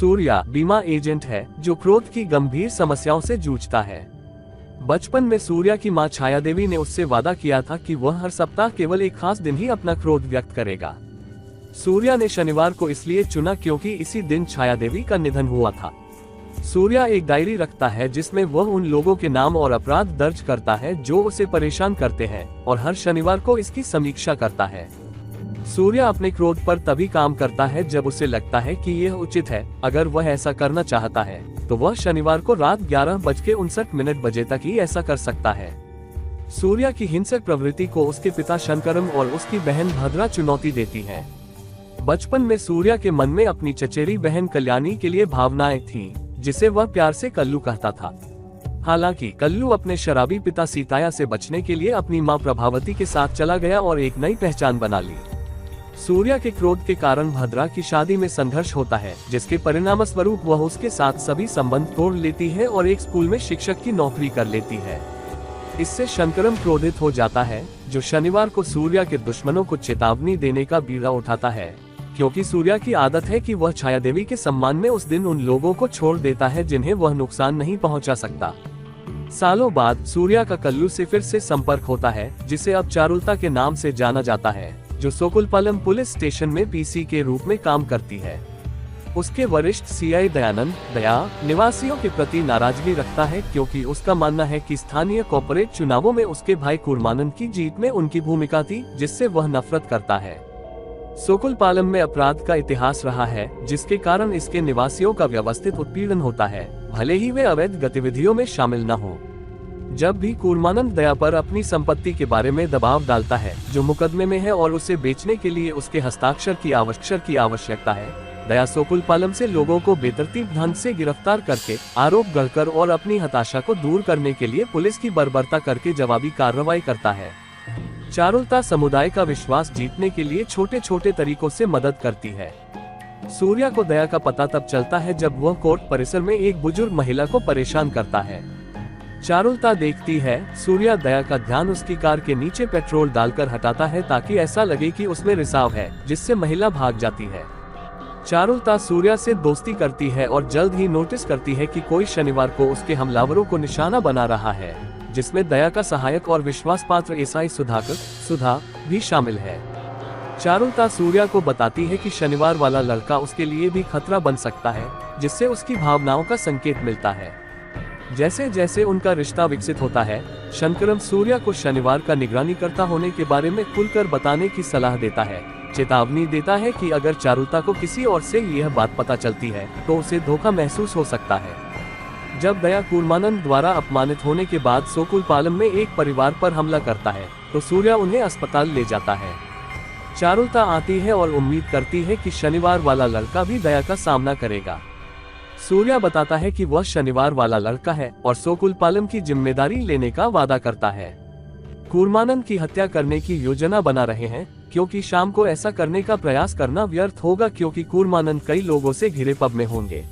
सूर्या बीमा एजेंट है जो क्रोध की गंभीर समस्याओं से जूझता है। बचपन में सूर्या की मां छाया देवी ने उससे वादा किया था कि वह हर सप्ताह केवल एक खास दिन ही अपना क्रोध व्यक्त करेगा। सूर्या ने शनिवार को इसलिए चुना क्योंकि इसी दिन छाया देवी का निधन हुआ था। सूर्या एक डायरी रखता है जिसमें वह उन लोगों के नाम और अपराध दर्ज करता है जो उसे परेशान करते हैं और हर शनिवार को इसकी समीक्षा करता है। सूर्या अपने क्रोध पर तभी काम करता है जब उसे लगता है कि यह उचित है। अगर वह ऐसा करना चाहता है तो वह शनिवार को रात 11:59 तक ही ऐसा कर सकता है। सूर्या की हिंसक प्रवृत्ति को उसके पिता शंकरम और उसकी बहन भद्रा चुनौती देती है। बचपन में सूर्या के मन में अपनी चचेरी बहन कल्याणी के लिए भावनाएं थीं, जिसे वह प्यार से कल्लू कहता था। हालांकि कल्लू अपने शराबी पिता सीताया से बचने के लिए अपनी मां प्रभावती के साथ चला गया और एक नई पहचान बना ली। सूर्या के क्रोध के कारण भद्रा की शादी में संघर्ष होता है, जिसके परिणामस्वरूप वह उसके साथ सभी संबंध तोड़ लेती है और एक स्कूल में शिक्षक की नौकरी कर लेती है। इससे शंकरम क्रोधित हो जाता है, जो शनिवार को सूर्या के दुश्मनों को चेतावनी देने का बीड़ा उठाता है, क्योंकि सूर्या की आदत है कि वह छाया देवी के सम्मान में उस दिन उन लोगों को छोड़ देता है जिन्हें वह नुकसान नहीं पहुंचा सकता। सालों बाद सूर्या का कल्लू से फिर से संपर्क होता है, जिसे अब चारुलता के नाम से जाना जाता है, जो सोकुलपालम पुलिस स्टेशन में पीसी के रूप में काम करती है। उसके वरिष्ठ सीआई दयानंद दया निवासियों के प्रति नाराजगी रखता है, क्योंकि उसका मानना है कि स्थानीय कॉर्पोरेट चुनावों में उसके भाई कूर्मानंद की जीत में उनकी भूमिका थी, जिससे वह नफरत करता है। सोकुलपालम में अपराध का इतिहास रहा है, जिसके कारण इसके निवासियों का व्यवस्थित उत्पीड़न होता है, भले ही वे अवैध गतिविधियों में शामिल न हो। जब भी कूर्मानंद दया पर अपनी संपत्ति के बारे में दबाव डालता है जो मुकदमे में है और उसे बेचने के लिए उसके हस्ताक्षर की आवश्यकता है, दया सोकुलपालम से लोगों को बेतरतीब ढंग से गिरफ्तार करके आरोप गढ़कर और अपनी हताशा को दूर करने के लिए पुलिस की बर्बरता करके जवाबी कार्रवाई करता है। चारुलता समुदाय का विश्वास जीतने के लिए छोटे छोटे तरीकों से मदद करती है। सूर्या को दया का पता तब चलता है जब वह कोर्ट परिसर में एक बुजुर्ग महिला को परेशान करता है। चारुलता देखती है, सूर्या दया का ध्यान उसकी कार के नीचे पेट्रोल डालकर हटाता है ताकि ऐसा लगे कि उसमें रिसाव है, जिससे महिला भाग जाती है। चारुलता सूर्या से दोस्ती करती है और जल्द ही नोटिस करती है कि कोई शनिवार को उसके हमलावरों को निशाना बना रहा है, जिसमें दया का सहायक और विश्वास पात्र एसआई सुधा भी शामिल है। चारुलता सूर्या को बताती है कि शनिवार वाला लड़का उसके लिए भी खतरा बन सकता है, जिससे उसकी भावनाओं का संकेत मिलता है। जैसे जैसे उनका रिश्ता विकसित होता है, शंकरम सूर्या को शनिवार का निगरानी करता होने के बारे में खुलकर बताने की सलाह देता है, चेतावनी देता है कि अगर चारुलता को किसी और से यह बात पता चलती है तो उसे धोखा महसूस हो सकता है। जब दया कूर्मानंद द्वारा अपमानित होने के बाद सोकुलपालम में एक परिवार पर हमला करता है तो सूर्या उन्हें अस्पताल ले जाता है। चारुलता आती है और उम्मीद करती है कि शनिवार वाला लड़का भी दया का सामना करेगा। सूर्या बताता है कि वह शनिवार वाला लड़का है और सोकुलपालम की जिम्मेदारी लेने का वादा करता है। कूर्मानंद की हत्या करने की योजना बना रहे हैं, क्योंकि शाम को ऐसा करने का प्रयास करना व्यर्थ होगा, क्योंकि कूर्मानंद कई लोगों से घिरे पब में होंगे।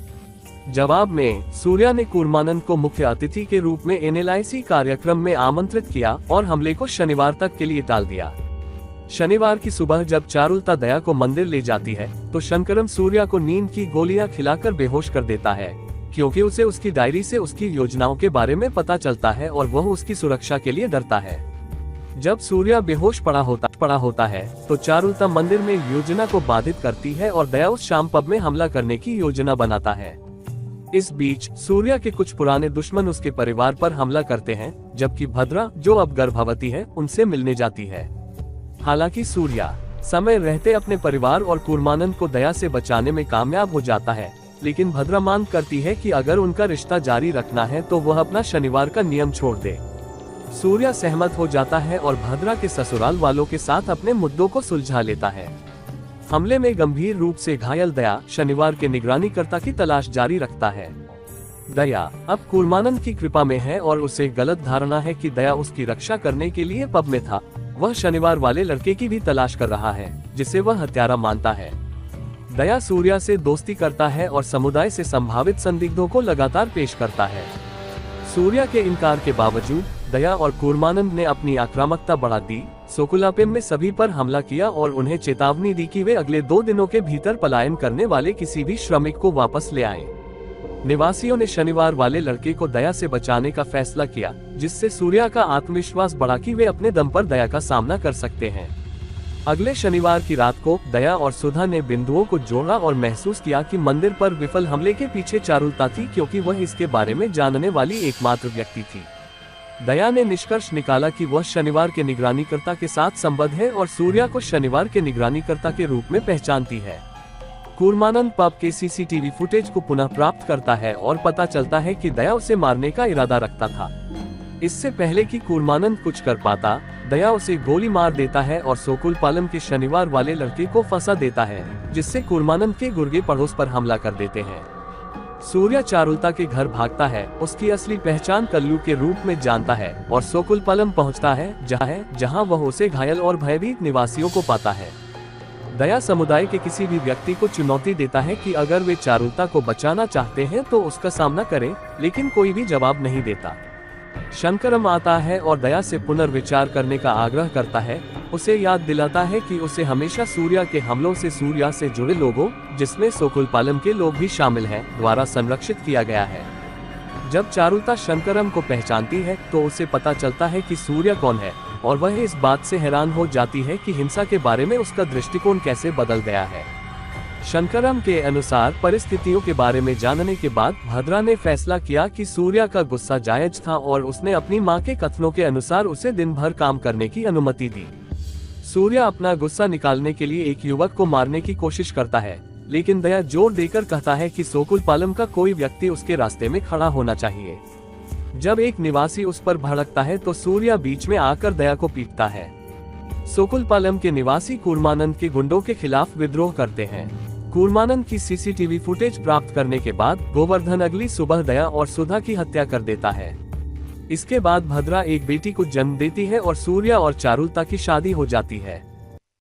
जवाब में सूर्या ने कूर्मानंद को मुख्य अतिथि के रूप में एनएलआईसी कार्यक्रम में आमंत्रित किया और हमले को शनिवार तक के लिए टाल दिया। शनिवार की सुबह जब चारुलता दया को मंदिर ले जाती है तो शंकरम सूर्या को नींद की गोलियां खिलाकर बेहोश कर देता है, क्योंकि उसे उसकी डायरी से उसकी योजनाओं के बारे में पता चलता है और वह उसकी सुरक्षा के लिए डरता है। जब सूर्या बेहोश पड़ा होता है तो चारुलता मंदिर में योजना को बाधित करती है और दया उस शाम पब में हमला करने की योजना बनाता है। इस बीच सूर्या के कुछ पुराने दुश्मन उसके परिवार पर हमला करते हैं, जबकि भद्रा, जो अब गर्भवती है, उनसे मिलने जाती है। हालांकि सूर्या समय रहते अपने परिवार और कूर्मानंद को दया से बचाने में कामयाब हो जाता है, लेकिन भद्रा मांग करती है कि अगर उनका रिश्ता जारी रखना है तो वह अपना शनिवार का नियम छोड़ दे। सूर्या सहमत हो जाता है और भद्रा के ससुराल वालों के साथ अपने मुद्दों को सुलझा लेता है। हमले में गंभीर रूप से घायल दया शनिवार के निगरानीकर्ता की तलाश जारी रखता है। दया अब कूर्मानंद की कृपा में है और उसे गलत धारणा है कि दया उसकी रक्षा करने के लिए पब में था। वह शनिवार वाले लड़के की भी तलाश कर रहा है, जिसे वह हत्यारा मानता है। दया सूर्या से दोस्ती करता है और समुदाय से संभावित संदिग्धों को लगातार पेश करता है। सूर्या के इनकार के बावजूद दया और कूर्मानंद ने अपनी आक्रामकता बढ़ा दी। सोकुलापिम ने सभी पर हमला किया और उन्हें चेतावनी दी कि वे अगले 2 दिनों के भीतर पलायन करने वाले किसी भी श्रमिक को वापस ले आएं। निवासियों ने शनिवार वाले लड़के को दया से बचाने का फैसला किया, जिससे सूर्या का आत्मविश्वास बढ़ा कि वे अपने दम पर दया का सामना कर सकते हैं। अगले शनिवार की रात को दया और सुधा ने बिंदुओं को जोड़ा और महसूस किया कि मंदिर पर विफल हमले के पीछे चारुलता थी, क्योंकि वह इसके बारे में जानने वाली एकमात्र व्यक्ति थी। दया ने निष्कर्ष निकाला कि वह शनिवार के निगरानीकर्ता के साथ संबद्ध है और सूर्या को शनिवार के निगरानीकर्ता के रूप में पहचानती है। कूर्मानंद पब के सीसीटीवी फुटेज को पुनः प्राप्त करता है और पता चलता है कि दया उसे मारने का इरादा रखता था। इससे पहले कि कूर्मानंद कुछ कर पाता, दया उसे गोली मार देता है और सोकुलपालम के शनिवार वाले लड़के को फंसा देता है, जिससे कूर्मानंद के गुर्गे पड़ोस पर हमला कर देते हैं। सूर्या चारुलता के घर भागता है, उसकी असली पहचान कल्लू के रूप में जानता है और सोकुलपालम पहुंचता है जहां वह उसे घायल और भयभीत निवासियों को पाता है। दया समुदाय के किसी भी व्यक्ति को चुनौती देता है कि अगर वे चारुलता को बचाना चाहते हैं तो उसका सामना करें, लेकिन कोई भी जवाब नहीं देता। शंकरम आता है और दया से पुनर्विचार करने का आग्रह करता है, उसे याद दिलाता है कि उसे हमेशा सूर्या के हमलों से सूर्या से जुड़े लोगों, जिसमें सोकुलपालम के लोग भी शामिल हैं, द्वारा संरक्षित किया गया है। जब चारुलता शंकरम को पहचानती है तो उसे पता चलता है कि सूर्या कौन है और वह इस बात से हैरान हो जाती है कि हिंसा के बारे में उसका दृष्टिकोण कैसे बदल गया है। शंकरम के अनुसार परिस्थितियों के बारे में जानने के बाद भद्रा ने फैसला किया कि सूर्या का गुस्सा जायज था और उसने अपनी मां के कथनों के अनुसार उसे दिन भर काम करने की अनुमति दी। सूर्या अपना गुस्सा निकालने के लिए एक युवक को मारने की कोशिश करता है, लेकिन दया जोर देकर कहता है कि सोकुलपालम का कोई व्यक्ति उसके रास्ते में खड़ा होना चाहिए। जब एक निवासी उस पर भड़कता है तो सूर्या बीच में आकर दया को पीटता है। सोकुलपालम के निवासी कूर्मानंद के गुंडों के खिलाफ विद्रोह करते हैं। कूर्मानंद की सीसीटीवी फुटेज प्राप्त करने के बाद गोवर्धन अगली सुबह दया और सुधा की हत्या कर देता है। इसके बाद भद्रा एक बेटी को जन्म देती है और सूर्या और चारुलता की शादी हो जाती है।